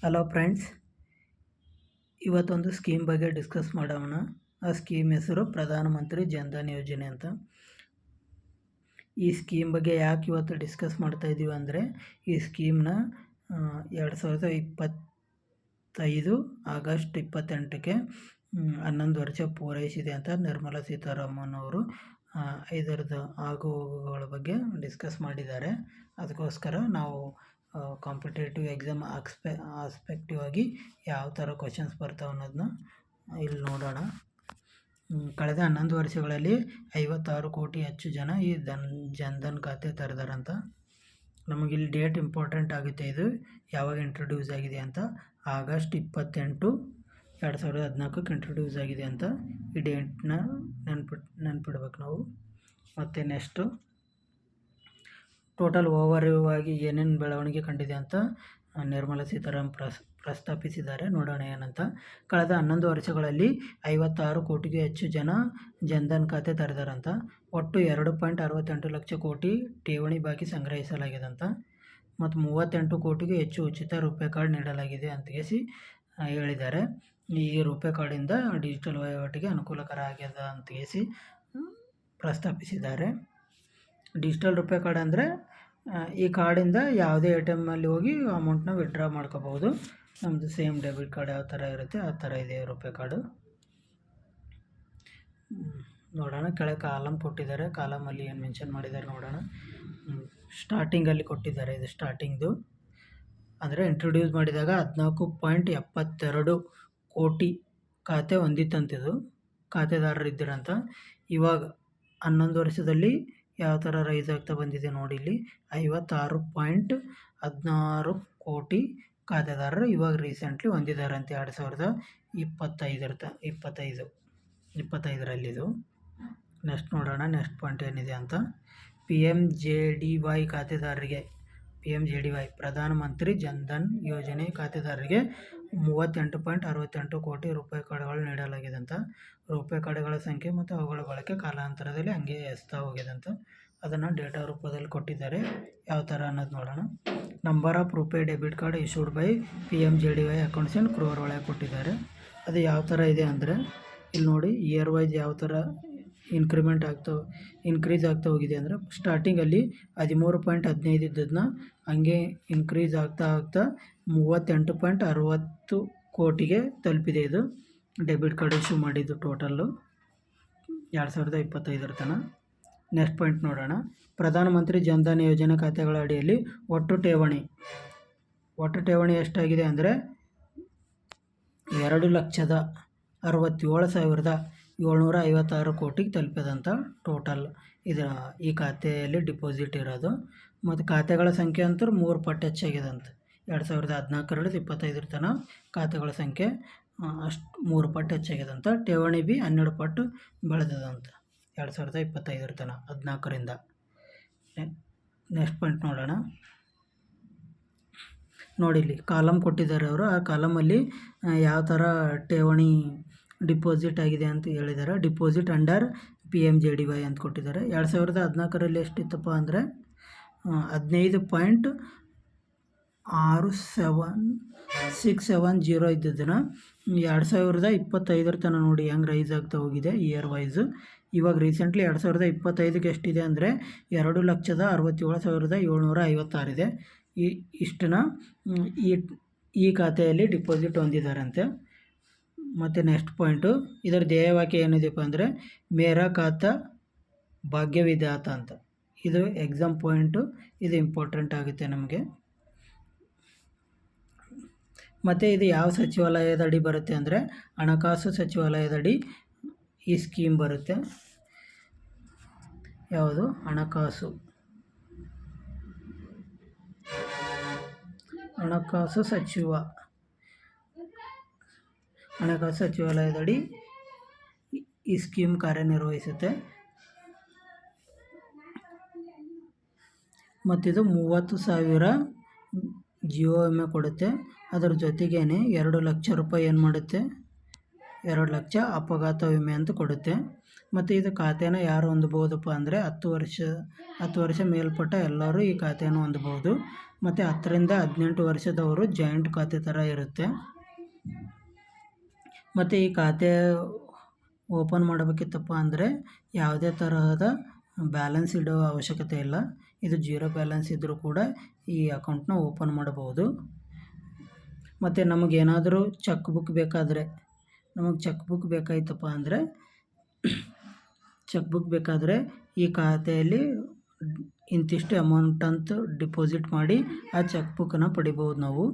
Hello friends, ಇವತ್ತೊಂದು scheme ಬಗ್ಗೆ discuss ಮಾಡೋಣ. ಆ ಸ್ಕೀಮ್ ಹೆಸರು ಪ್ರಧಾನಮಂತ್ರಿ ಜನ್ಧನ್ ಯೋಜನೆ ಅಂತ. ಈ ಸ್ಕೀಮ್ ಬಗ್ಗೆ ಯಾಕೆ ಇವತ್ತು ಡಿಸ್ಕಸ್ ಮಾಡ್ತಾ ಇದ್ದೀವಿ ಅಂದರೆ, ಈ ಸ್ಕೀಮ್ನ 2025 ಆಗಸ್ಟ್ 28ಕ್ಕೆ 11 ವರ್ಷ ಪೂರೈಸಿದೆ ಅಂತ ನಿರ್ಮಲಾ ಸೀತಾರಾಮನ್ ಅವರು ಇದರದ್ದು ಆಗು ಹೋಗುಗಳ ಬಗ್ಗೆ ಡಿಸ್ಕಸ್ ಮಾಡಿದ್ದಾರೆ. ಅದಕ್ಕೋಸ್ಕರ ನಾವು ಕಾಂಪಿಟೇಟಿವ್ ಎಕ್ಸಾಮ್ ಆಸ್ಪೆಕ್ಟಿವ್ ಆಗಿ ಯಾವ ಥರ ಕ್ವಶನ್ಸ್ ಬರ್ತಾವೆ ಅನ್ನೋದನ್ನ ಇಲ್ಲಿ ನೋಡೋಣ. ಕಳೆದ 11 ವರ್ಷಗಳಲ್ಲಿ 56 ಕೋಟಿ ಹೆಚ್ಚು ಜನ ಈ ಜನ್ಧನ್ ಖಾತೆ ತೆರೆದಾರಂತ. ನಮಗಿಲ್ಲಿ ಡೇಟ್ ಇಂಪಾರ್ಟೆಂಟ್ ಆಗುತ್ತೆ. ಇದು ಯಾವಾಗ ಇಂಟ್ರೊಡ್ಯೂಸ್ ಆಗಿದೆ ಅಂತ, ಆಗಸ್ಟ್ 28, 2014ಕ್ಕೆ ಇಂಟ್ರೊಡ್ಯೂಸ್ ಆಗಿದೆ ಅಂತ. ಈ ಡೇಟ್ನ ನೆನ್ಪಿಡ್ಬೇಕು ನಾವು. ಮತ್ತು ನೆಕ್ಸ್ಟು ಟೋಟಲ್ ಓವರ್ವ್ಯೂ ಆಗಿ ಏನೇನು ಬೆಳವಣಿಗೆ ಕಂಡಿದೆ ಅಂತ ನಿರ್ಮಲಾ ಸೀತಾರಾಮನ್ ಪ್ರಸ್ತಾಪಿಸಿದ್ದಾರೆ. ನೋಡೋಣ ಏನಂತ. ಕಳೆದ 11 ವರ್ಷಗಳಲ್ಲಿ 56 ಕೋಟಿಗೂ ಹೆಚ್ಚು ಜನ ಜನ್ಧನ್ ಖಾತೆ ತೆರೆದಾರಂತ. ಒಟ್ಟು 2.68 ಲಕ್ಷ ಕೋಟಿ ಠೇವಣಿ ಬಾಕಿ ಸಂಗ್ರಹಿಸಲಾಗಿದಂತ. ಮತ್ತು 38 ಕೋಟಿಗೂ ಹೆಚ್ಚು ಉಚಿತ ರೂಪೇ ಕಾರ್ಡ್ ನೀಡಲಾಗಿದೆ ಅಂತ ಹೇಳಿದ್ದಾರೆ. ಈ ರೂಪೇ ಕಾರ್ಡಿಂದ ಡಿಜಿಟಲ್ ವಹಿವಾಟಿಗೆ ಅನುಕೂಲಕರ ಆಗ್ಯದ ಅಂತ ಪ್ರಸ್ತಾಪಿಸಿದ್ದಾರೆ. ಡಿಜಿಟಲ್ ರೂಪೇ ಕಾರ್ಡ್ ಅಂದರೆ ಈ ಕಾರ್ಡಿಂದ ಯಾವುದೇ ATM ಅಲ್ಲಿ ಹೋಗಿ ಅಮೌಂಟ್ನ ವಿಡ್ರಾ ಮಾಡ್ಕೋಬೋದು. ನಮ್ಮದು ಸೇಮ್ ಡೆಬಿಟ್ ಕಾರ್ಡ್ ಯಾವ ಥರ ಇರುತ್ತೆ ಆ ಥರ ಇದೆ ರೂಪೇ ಕಾರ್ಡು. ನೋಡೋಣ, ಕೆಳಗೆ ಕಾಲಮ್ ಕೊಟ್ಟಿದ್ದಾರೆ. ಕಾಲಮಲ್ಲಿ ಏನು ಮೆನ್ಷನ್ ಮಾಡಿದ್ದಾರೆ ನೋಡೋಣ. ಸ್ಟಾರ್ಟಿಂಗಲ್ಲಿ ಕೊಟ್ಟಿದ್ದಾರೆ, ಇದು ಸ್ಟಾರ್ಟಿಂಗ್ದು. ಅಂದರೆ ಇಂಟ್ರೊಡ್ಯೂಸ್ ಮಾಡಿದಾಗ 14.72 ಕೋಟಿ ಖಾತೆ ಹೊಂದಿತ್ತಂತಿದು, ಖಾತೆದಾರರು ಇದ್ದೀರಂತ. ಇವಾಗ 11 ವರ್ಷದಲ್ಲಿ ಯಾವ ಥರ ರೈಸ್ ಆಗ್ತಾ ಬಂದಿದೆ ನೋಡಿ. ಇಲ್ಲಿ 56.16 ಕೋಟಿ ಖಾತೆದಾರರು ಇವಾಗ ರೀಸೆಂಟ್ಲಿ ಹೊಂದಿದ್ದಾರಂತೆ 2025ರಲ್ಲಿದು. ನೆಕ್ಸ್ಟ್ ನೋಡೋಣ, ನೆಕ್ಸ್ಟ್ ಪಾಯಿಂಟ್ ಏನಿದೆ ಅಂತ. PMJDY ಖಾತೆದಾರರಿಗೆ, PMJDY ಪ್ರಧಾನಮಂತ್ರಿ ಜನ್ಧನ್ ಯೋಜನೆ ಖಾತೆದಾರರಿಗೆ 38.68 ಕೋಟಿ ರೂಪೇ ಕಾರ್ಡ್ಗಳು ನೀಡಲಾಗಿದೆ ಅಂತ. ರೂಪೇ ಕಾರ್ಡ್ಗಳ ಸಂಖ್ಯೆ ಮತ್ತು ಅವುಗಳ ಬಳಕೆ ಕಾಲಾಂತರದಲ್ಲಿ ಹಂಗೆ ಹೆಚ್ಚುತ್ತಾ ಹೋಗ್ಯದಂತ. ಅದನ್ನು ಡೇಟಾ ರೂಪದಲ್ಲಿ ಕೊಟ್ಟಿದ್ದಾರೆ. ಯಾವ ಥರ ಅನ್ನೋದು ನೋಡೋಣ. Number of RuPay debit card issued by PMJDY accounts in crore ಒಳಗೆ ಕೊಟ್ಟಿದ್ದಾರೆ. ಅದು ಯಾವ ಥರ ಇದೆ ಅಂದರೆ, ಇಲ್ಲಿ ನೋಡಿ ಇಯರ್ ವೈಸ್ ಯಾವ ಥರ ಇನ್ಕ್ರೀಸ್ ಆಗ್ತಾ ಹೋಗಿದೆ ಅಂದರೆ, ಸ್ಟಾರ್ಟಿಂಗಲ್ಲಿ 13.15 ಇದ್ದದನ್ನ ಹಂಗೆ ಇನ್ಕ್ರೀಸ್ ಆಗ್ತಾ 38.60 ಕೋಟಿಗೆ ತಲುಪಿದೆ. ಇದು ಡೆಬಿಟ್ ಕಾರ್ಡ್ ಇಶ್ಯೂ ಮಾಡಿದ್ದು ಟೋಟಲ್ಲು 2025 ತನಕ. ನೆಕ್ಸ್ಟ್ ಪಾಯಿಂಟ್ ನೋಡೋಣ. ಪ್ರಧಾನಮಂತ್ರಿ ಜನ್ಧನ್ ಯೋಜನೆ ಖಾತೆಗಳ ಅಡಿಯಲ್ಲಿ ಒಟ್ಟು ಠೇವಣಿ ಎಷ್ಟಾಗಿದೆ ಅಂದರೆ 2,67,756 ಕೋಟಿಗೆ ತಲುಪಿದಂಥ ಟೋಟಲ್ ಈ ಖಾತೆಯಲ್ಲಿ ಡಿಪಾಸಿಟ್ ಇರೋದು. ಮತ್ತು ಖಾತೆಗಳ ಸಂಖ್ಯೆ ಅಂತೂ 3 ಪಟ್ಟು ಹೆಚ್ಚಾಗಿದೆ 2014ರಿಂದ 25 ತನಕ ಖಾತೆಗಳ ಸಂಖ್ಯೆ ಅಷ್ಟು 3 ಪಟ್ಟು ಹೆಚ್ಚಾಗಿದೆ. ಠೇವಣಿ ಬಿ 12 ಪಟ್ಟು ಬೆಳೆದಂತ 2025 ತನಕ 14ರಿಂದ. ನೆಕ್ಸ್ಟ್ ಪಾಯಿಂಟ್ ನೋಡೋಣ. ನೋಡಿ, ಇಲ್ಲಿ ಕಾಲಮ್ ಕೊಟ್ಟಿದ್ದಾರೆ ಅವರು. ಆ ಕಾಲಮಲ್ಲಿ ಯಾವ ಥರ ಠೇವಣಿ ಡಿಪಾಸಿಟ್ ಆಗಿದೆ ಅಂತ ಹೇಳಿದ್ದಾರೆ. ಡಿಪಾಸಿಟ್ ಅಂಡರ್ PMJDY ಅಂತ ಕೊಟ್ಟಿದ್ದಾರೆ. 2014ರಲ್ಲಿ ಎಷ್ಟಿತ್ತಪ್ಪ ಅಂದರೆ 15.6760 ಇದ್ದದನ್ನು 2025 ತನಕ ನೋಡಿ ಹೆಂಗೆ ರೈಸ್ ಆಗ್ತಾ ಹೋಗಿದೆ ಇಯರ್ ವೈಸು. ಇವಾಗ ರೀಸೆಂಟ್ಲಿ 2025ಕ್ಕೆ ಎಷ್ಟಿದೆ ಅಂದರೆ 2,67,756 ಇದೆ. ಇಷ್ಟನ್ನ ಈ ಖಾತೆಯಲ್ಲಿ ಡಿಪಾಸಿಟ್ ಹೊಂದಿದ್ದಾರಂತೆ. ಮತ್ತು ನೆಕ್ಸ್ಟ್ ಪಾಯಿಂಟು, ಇದರ ಧ್ಯೇಯವಾಕ್ಯ ಏನಿದೆಯಪ್ಪ ಅಂದರೆ ಮೇರಾ ಖಾತಾ ಭಾಗ್ಯ ವಿಧಾತ ಅಂತ. ಇದು ಎಕ್ಸಾಮ್ ಪಾಯಿಂಟು, ಇದು ಇಂಪಾರ್ಟೆಂಟ್ ಆಗುತ್ತೆ ನಮಗೆ. ಮತ್ತು ಇದು ಯಾವ ಸಚಿವಾಲಯದಡಿ ಬರುತ್ತೆ ಅಂದರೆ ಹಣಕಾಸು ಸಚಿವಾಲಯದಡಿ ಈ ಸ್ಕೀಮ್ ಬರುತ್ತೆ. ಯಾವುದು? ಹಣಕಾಸು ಸಚಿವಾಲಯದಡಿ ಈ ಸ್ಕೀಮ್ ಕಾರ್ಯನಿರ್ವಹಿಸುತ್ತೆ. ಮತ್ತಿದು 30,000 ಜೀವ ವಿಮೆ ಕೊಡುತ್ತೆ. ಅದರ ಜೊತೆಗೇ 2 ಲಕ್ಷ ರೂಪಾಯಿ ಏನು ಮಾಡುತ್ತೆ, 2 ಲಕ್ಷ ಅಪಘಾತ ವಿಮೆ ಅಂತ ಕೊಡುತ್ತೆ. ಮತ್ತು ಇದು ಖಾತೆನ ಯಾರು ಹೊಂದಬಹುದಪ್ಪ ಅಂದರೆ 10 ವರ್ಷ ಮೇಲ್ಪಟ್ಟ ಎಲ್ಲರೂ ಈ ಖಾತೆಯನ್ನು ಹೊಂದಬಹುದು. ಮತ್ತು 10ರಿಂದ 18 ವರ್ಷದವರು ಜಾಯಿಂಟ್ ಖಾತೆ ಥರ ಇರುತ್ತೆ. ಮತ್ತು ಈ ಖಾತೆ ಓಪನ್ ಮಾಡಬೇಕಿತ್ತಪ್ಪ ಅಂದರೆ ಯಾವುದೇ ತರಹದ ಬ್ಯಾಲೆನ್ಸ್ ಇಡೋ ಅವಶ್ಯಕತೆ ಇಲ್ಲ. ಇದು 0 ಬ್ಯಾಲೆನ್ಸ್ ಇದ್ದರೂ ಕೂಡ ಈ ಅಕೌಂಟ್ನ ಓಪನ್ ಮಾಡಬಹುದು. ಮತ್ತು ನಮಗೇನಾದರೂ ಚೆಕ್ ಬುಕ್ ಬೇಕಾಯ್ತಪ್ಪ ಅಂದರೆ ಈ ಖಾತೆಯಲ್ಲಿ ಇಂತಿಷ್ಟು ಅಮೌಂಟ್ ಅಂತ ಡಿಪಾಸಿಟ್ ಮಾಡಿ ಆ ಚೆಕ್ ಬುಕ್ಕನ್ನು ಪಡಿಬೋದು ನಾವು.